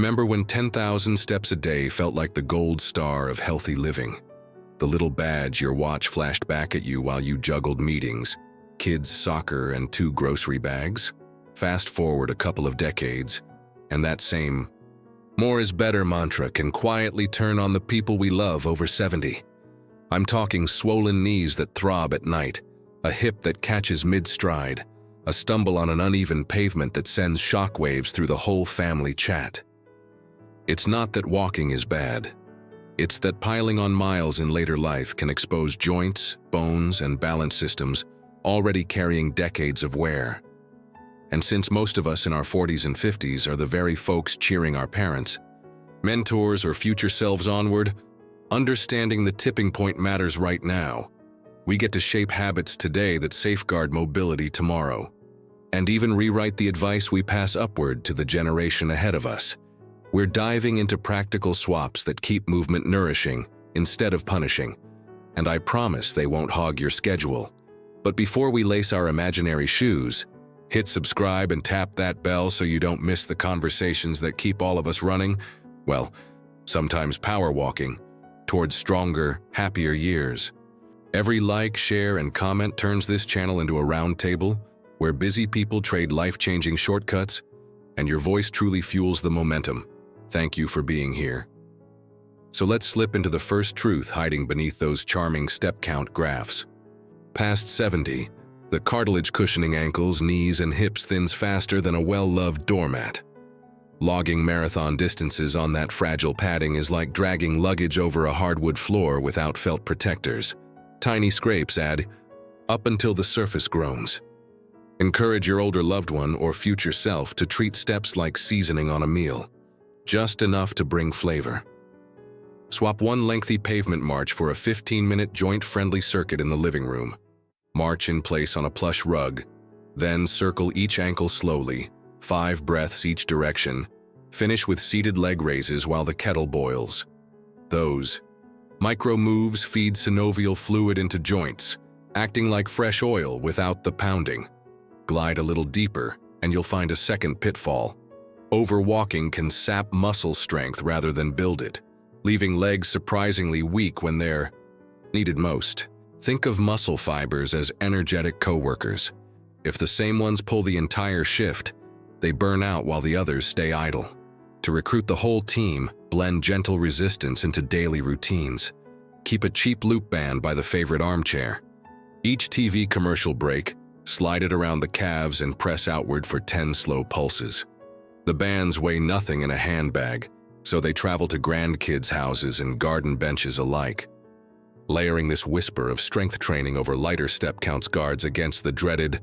Remember when 10,000 steps a day felt like the gold star of healthy living? The little badge your watch flashed back at you while you juggled meetings, kids' soccer, and 2 grocery bags? Fast forward a couple of decades, and that same "more is better" mantra can quietly turn on the people we love over 70. I'm talking swollen knees that throb at night, a hip that catches mid-stride, a stumble on an uneven pavement that sends shockwaves through the whole family chat. It's not that walking is bad. It's that piling on miles in later life can expose joints, bones, and balance systems already carrying decades of wear. And since most of us in our 40s and 50s are the very folks cheering our parents, mentors, or future selves onward, understanding the tipping point matters right now. We get to shape habits today that safeguard mobility tomorrow, and even rewrite the advice we pass upward to the generation ahead of us. We're diving into practical swaps that keep movement nourishing instead of punishing, and I promise they won't hog your schedule. But before we lace our imaginary shoes, hit subscribe and tap that bell so you don't miss the conversations that keep all of us running, well, sometimes power walking, towards stronger, happier years. Every like, share, and comment turns this channel into a round table where busy people trade life-changing shortcuts, and your voice truly fuels the momentum. Thank you for being here. So let's slip into the first truth hiding beneath those charming step count graphs. Past 70, the cartilage cushioning ankles, knees, and hips thins faster than a well-loved doormat. Logging marathon distances on that fragile padding is like dragging luggage over a hardwood floor without felt protectors. Tiny scrapes add up until the surface groans. Encourage your older loved one or future self to treat steps like seasoning on a meal, just enough to bring flavor. Swap one lengthy pavement march for a 15-minute joint-friendly circuit in the living room. March in place on a plush rug, then circle each ankle slowly, 5 breaths each direction. Finish with seated leg raises while the kettle boils. Those micro moves feed synovial fluid into joints, acting like fresh oil without the pounding. Glide a little deeper, and you'll find a second pitfall. Overwalking can sap muscle strength rather than build it, leaving legs surprisingly weak when they're needed most. Think of muscle fibers as energetic coworkers. If the same ones pull the entire shift, they burn out while the others stay idle. To recruit the whole team, blend gentle resistance into daily routines. Keep a cheap loop band by the favorite armchair. Each TV commercial break, slide it around the calves and press outward for 10 slow pulses. The bands weigh nothing in a handbag, so they travel to grandkids' houses and garden benches alike. Layering this whisper of strength training over lighter step counts guards against the dreaded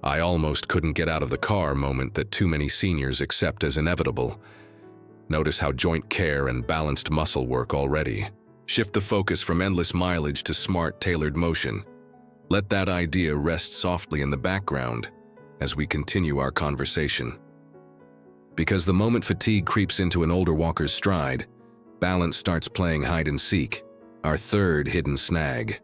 "I almost couldn't get out of the car" moment that too many seniors accept as inevitable. Notice how joint care and balanced muscle work already. Shift the focus from endless mileage to smart, tailored motion. Let that idea rest softly in the background as we continue our conversation. Because the moment fatigue creeps into an older walker's stride, balance starts playing hide and seek, our third hidden snag.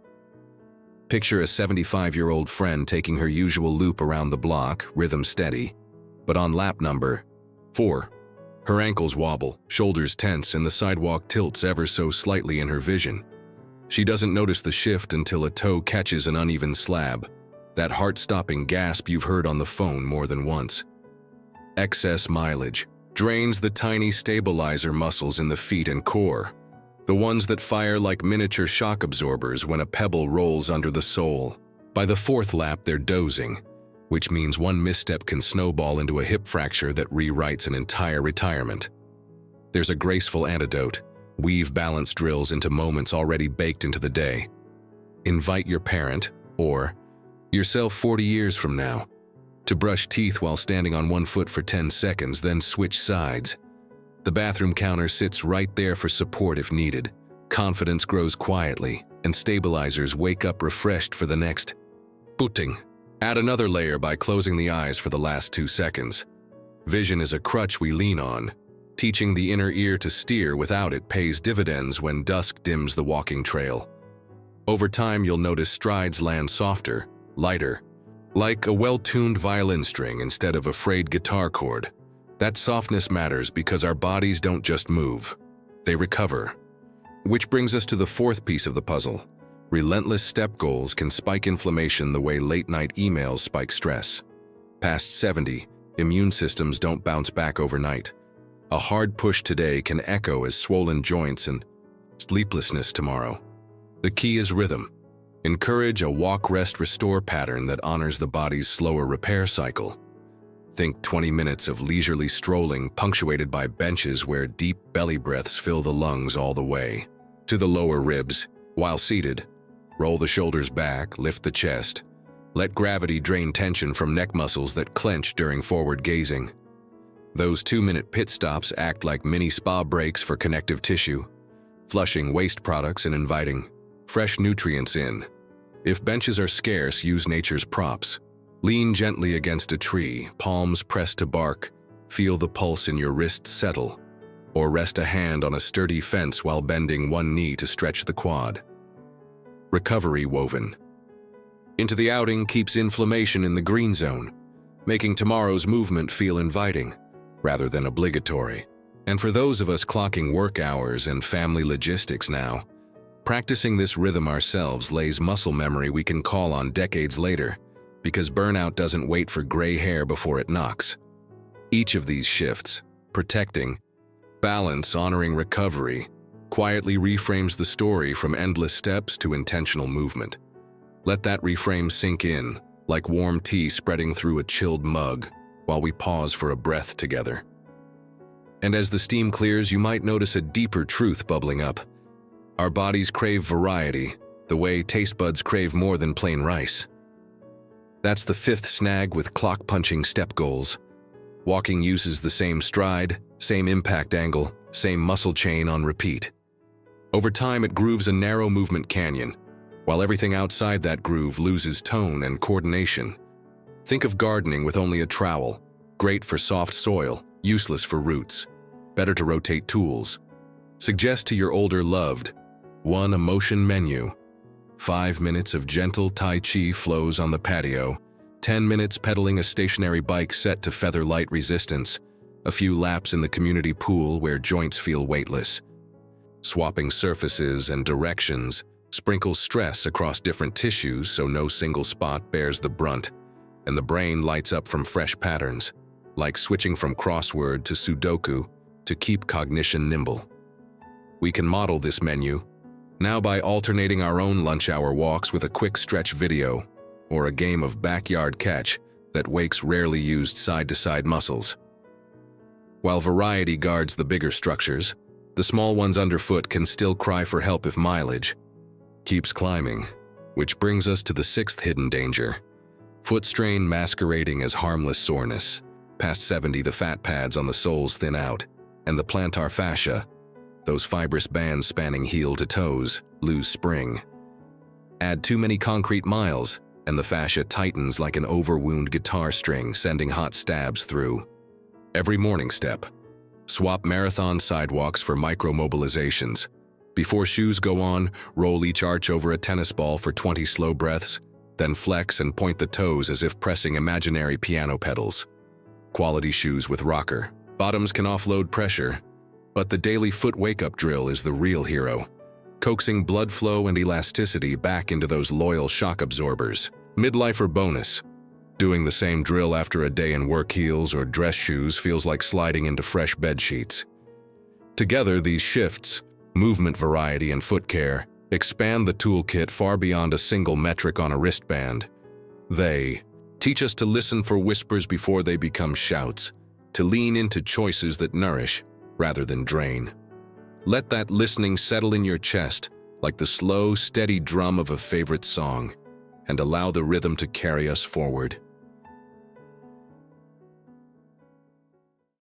Picture a 75-year-old friend taking her usual loop around the block, rhythm steady, but on lap number 4. Her ankles wobble, shoulders tense, and the sidewalk tilts ever so slightly in her vision. She doesn't notice the shift until a toe catches an uneven slab, that heart-stopping gasp you've heard on the phone more than once. Excess mileage drains the tiny stabilizer muscles in the feet and core, the ones that fire like miniature shock absorbers when a pebble rolls under the sole. By the 4th lap, they're dozing, which means one misstep can snowball into a hip fracture that rewrites an entire retirement. There's a graceful antidote. Weave balance drills into moments already baked into the day. Invite your parent, or yourself 40 years from now, to brush teeth while standing on one foot for 10 seconds, then switch sides. The bathroom counter sits right there for support if needed. Confidence grows quietly, and stabilizers wake up refreshed for the next booting. Add another layer by closing the eyes for the last 2 seconds. Vision is a crutch we lean on. Teaching the inner ear to steer without it pays dividends when dusk dims the walking trail. Over time, you'll notice strides land softer, lighter, like a well-tuned violin string instead of a frayed guitar chord. That softness matters because our bodies don't just move, they recover. Which brings us to the fourth piece of the puzzle. Relentless step goals can spike inflammation the way late-night emails spike stress. Past 70, immune systems don't bounce back overnight. A hard push today can echo as swollen joints and sleeplessness tomorrow. The key is rhythm. Encourage a walk-rest-restore pattern that honors the body's slower repair cycle. Think 20 minutes of leisurely strolling punctuated by benches where deep belly breaths fill the lungs all the way to the lower ribs. While seated, roll the shoulders back, lift the chest. Let gravity drain tension from neck muscles that clench during forward gazing. Those 2-minute pit stops act like mini spa breaks for connective tissue, flushing waste products and inviting fresh nutrients in. If benches are scarce, use nature's props. Lean gently against a tree, palms pressed to bark, feel the pulse in your wrists settle, or rest a hand on a sturdy fence while bending one knee to stretch the quad. Recovery woven into the outing keeps inflammation in the green zone, making tomorrow's movement feel inviting rather than obligatory. And for those of us clocking work hours and family logistics now, practicing this rhythm ourselves lays muscle memory we can call on decades later, because burnout doesn't wait for gray hair before it knocks. Each of these shifts, protecting, balance, honoring recovery, quietly reframes the story from endless steps to intentional movement. Let that reframe sink in, like warm tea spreading through a chilled mug, while we pause for a breath together. And as the steam clears, you might notice a deeper truth bubbling up. Our bodies crave variety, the way taste buds crave more than plain rice. That's the fifth snag with clock-punching step goals. Walking uses the same stride, same impact angle, same muscle chain on repeat. Over time, it grooves a narrow movement canyon, while everything outside that groove loses tone and coordination. Think of gardening with only a trowel, great for soft soil, useless for roots. Better to rotate tools. Suggest to your older loved, one emotion menu. 5 minutes of gentle Tai Chi flows on the patio, 10 minutes pedaling a stationary bike set to feather light resistance, a few laps in the community pool where joints feel weightless. Swapping surfaces and directions sprinkles stress across different tissues so no single spot bears the brunt, and the brain lights up from fresh patterns, like switching from crossword to Sudoku to keep cognition nimble. We can model this menu now by alternating our own lunch hour walks with a quick stretch video or a game of backyard catch that wakes rarely used side-to-side muscles. While variety guards the bigger structures, the small ones underfoot can still cry for help if mileage keeps climbing, which brings us to the sixth hidden danger. Foot strain masquerading as harmless soreness. Past 70, the fat pads on the soles thin out, and the plantar fascia, those fibrous bands spanning heel to toes, lose spring. Add too many concrete miles, and the fascia tightens like an overwound guitar string, sending hot stabs through. Every morning step. Swap marathon sidewalks for micro-mobilizations. Before shoes go on, roll each arch over a tennis ball for 20 slow breaths, then flex and point the toes as if pressing imaginary piano pedals. Quality shoes with rocker. Bottoms can offload pressure, but the daily foot wake-up drill is the real hero, coaxing blood flow and elasticity back into those loyal shock absorbers. Midlifer bonus. Doing the same drill after a day in work heels or dress shoes feels like sliding into fresh bed sheets. Together, these shifts, movement variety and foot care, expand the toolkit far beyond a single metric on a wristband. They teach us to listen for whispers before they become shouts, to lean into choices that nourish rather than drain. Let that listening settle in your chest like the slow, steady drum of a favorite song, and allow the rhythm to carry us forward.